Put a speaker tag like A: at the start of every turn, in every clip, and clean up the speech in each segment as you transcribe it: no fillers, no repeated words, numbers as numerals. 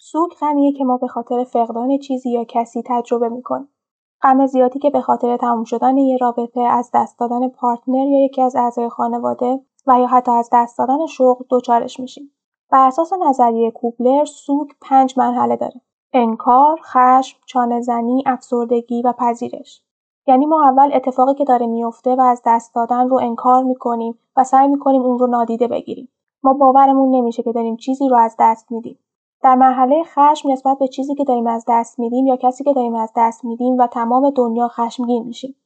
A: سوگ غمیه که ما به خاطر فقدان چیزی یا کسی تجربه میکنیم. غم زیادی که به خاطر تموم شدن یه رابطه، از دست دادن پارتنر یا یکی از اعضای خانواده و یا حتی از دست دادن شغل دچارش میشیم. بر اساس نظریه کوبلر، سوگ 5 مرحله داره: انکار، خشم، چانه‌زنی، افسردگی و پذیرش. یعنی ما اول اتفاقی که داره میفته و از دست دادن رو انکار میکنیم و سعی میکنیم اون رو نادیده بگیریم. ما باورمون نمیشه که داریم چیزی رو از دست میدیم. در مرحله خشم نسبت به چیزی که داریم از دست میدیم یا کسی که داریم از دست میدیم و تمام دنیا خشمگین میشیم.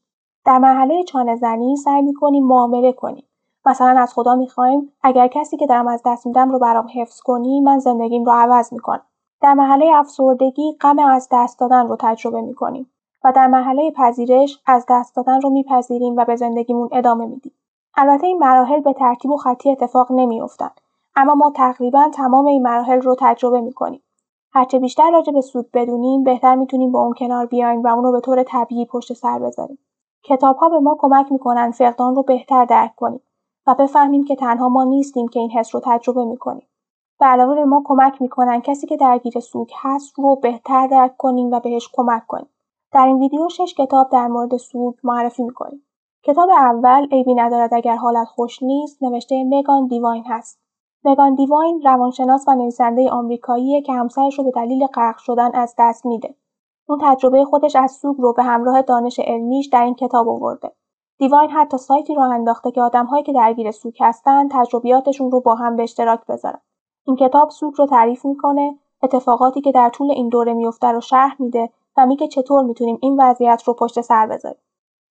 A: در مرحله چانه‌زنی سعی میکنیم معامله کنیم. مثلا از خدا میخوایم اگر کسی که دارم از دست میدم رو برام حفظ کنی، من زندگیم رو عوض میکنم. در مرحله افسردگی غم از دست دادن رو تجربه میکنیم و در مرحله پذیرش از دست دادن رو میپذیریم و به زندگیمون ادامه میدیم. البته این مراحل به ترتیب و خطی اتفاق نمیافتن، اما ما تقریبا تمام این مراحل رو تجربه میکنیم. هرچه بیشتر راجع به سوگ بدونیم، بهتر میتونیم با اون کنار بیایم و اونو به طور طبیعی پشت سر بذاریم. کتاب‌ها به ما کمک میکنن فقدان رو بهتر درک کنیم و بفهمیم که تنها ما نیستیم که این حس رو تجربه میکنیم. به علاوه به ما کمک میکنن کسی که درگیر سوگ هست رو بهتر درک کنیم و بهش کمک کنیم. در این ویدیو 6 کتاب در مورد سوگ معرفی میکنیم. کتاب اول، عیبی ندارد اگر حالت خوش نیست، نوشته مگان دیواین هست. مگان دیواین روانشناس و نویسنده آمریکاییه که همسرش رو به دلیل غرق شدن از دست میده. اون تجربه خودش از سوگ رو به همراه دانش علمیش در این کتاب آورده. دیواین حتی سایتی رو انداخته که آدم‌هایی که درگیر سوگ هستن تجربیاتشون رو با هم به اشتراک بذارن. این کتاب سوگ رو تعریف میکنه، اتفاقاتی که در طول این دوره میفته رو شرح میده و میگه چطور میتونیم این وضعیت رو پشت سر بذاریم.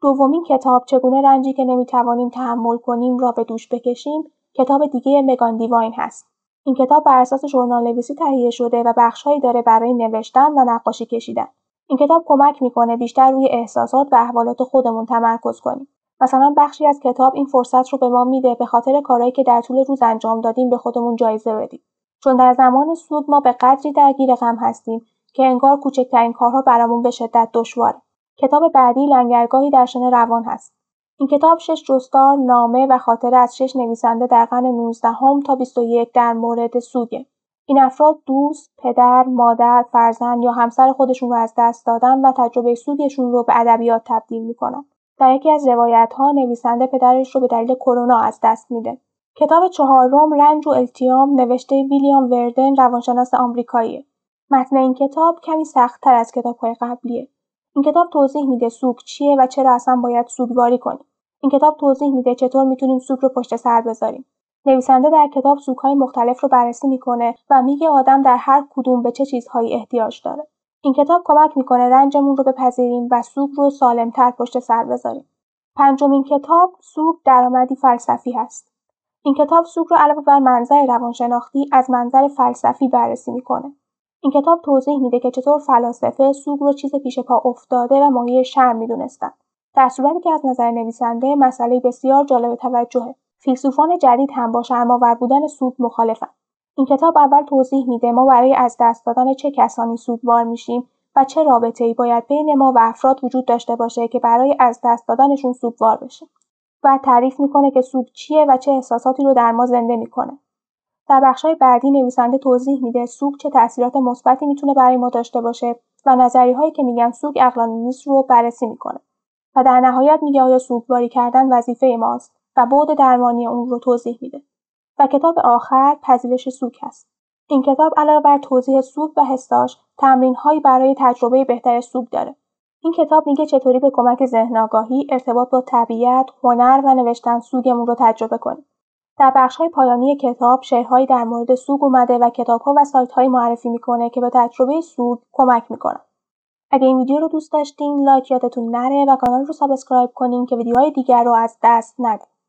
A: دومین کتاب، چگونه رنجی که نمیتوانیم تحمل کنیم را به دوش بکشیم، کتاب دیگه مگان دیواین هست. این کتاب بر اساس ژورنال‌نویسی تهیه شده و بخش‌هایی داره برای نوشتن و نقاشی کشیدن. این کتاب کمک میکنه بیشتر روی احساسات و احوالات خودمون تمرکز کنیم. مثلا بخشی از کتاب این فرصت رو به ما میده به خاطر کارهایی که در طول روز انجام دادیم به خودمون جایزه بدیم. چون در زمان سوگ ما به قدری درگیر غم هستیم که انگار کوچکترین کارها برامون به شدت دشواره. کتاب بعدی لنگرگاهی در شن روان هست. این کتاب 6 جستار، نامه و خاطره از 6 نویسنده در قرن 19 تا 21 در مورد سوگه. این افراد دوست، پدر، مادر، فرزند یا همسر خودشون رو از دست دادن و تجربه سوگشون رو به ادبیات تبدیل میکنن. در یکی از روایت‌ها نویسنده پدرش رو به دلیل کرونا از دست میده. کتاب چهارم، رنج و التیام، نوشته ویلیام وردن، روانشناس آمریکاییه. متن این کتاب کمی سخت‌تر از کتاب‌های قبلیه. این کتاب توضیح میده سوگ چیه و چرا اصلا باید سوگواری کنیم. این کتاب توضیح میده چطور میتونیم سوگ رو پشت سر بذاریم. نویسنده در کتاب سوگ‌های مختلف رو بررسی میکنه و میگه آدم در هر کدوم به چه چیزهایی احتیاج داره. این کتاب کمک میکنه رنجمون رو بپذیریم و سوگ رو سالم‌تر پشت سر بذاریم. پنجمین کتاب، سوگ درآمدی فلسفی هست. این کتاب سوگ رو علاوه بر منظر روانشناختی از منظر فلسفی بررسی میکنه. این کتاب توضیح میده که چطور فلاسفه سوگ رو چیز پیش پا افتاده و مایه شرم میدونستن. در صورتی که از نظر نویسنده مسئله بسیار جالب توجهه. فیلسوفان جدید هم با شرم‌آور بودن سوگ مخالفن. این کتاب اول توضیح میده ما برای از دست دادن چه کسانی سوگوار میشیم و چه رابطه‌ای باید بین ما و افراد وجود داشته باشه که برای از دست دادنشون سوگوار بشیم. و تعریف میکنه که سوگ چیه و چه احساساتی رو در ما زنده میکنه. در بخش‌های بعدی نویسنده توضیح میده سوگ چه تأثیرات مثبتی میتونه برای ما داشته باشه و نظریه‌هایی که میگن سوگ عقلانی نیست رو بررسی میکنه. و در نهایت میگه آیا سوگواری کردن وظیفه ماست و بعد درمانی اون رو توضیح میده. و کتاب آخر، پذیرش سوگ هست. این کتاب علاوه بر توضیح سوگ و حساش، تمرین‌هایی برای تجربه بهتر سوگ داره. این کتاب میگه چطوری به کمک ذهن‌آگاهی، ارتباط با طبیعت، هنر و نوشتن سوگمون رو تجربه کنیم. در بخش‌های پایانی کتاب شعرهایی در مورد سوگ اومده و کتاب‌ها و سایت‌هایی معرفی میکنه که به تجربه سوگ کمک میکنن. اگه این ویدیو رو دوست داشتین، لایک یادتون نره و کانال رو سابسکرایب کنین که ویدیوهای دیگر رو از دست ندید.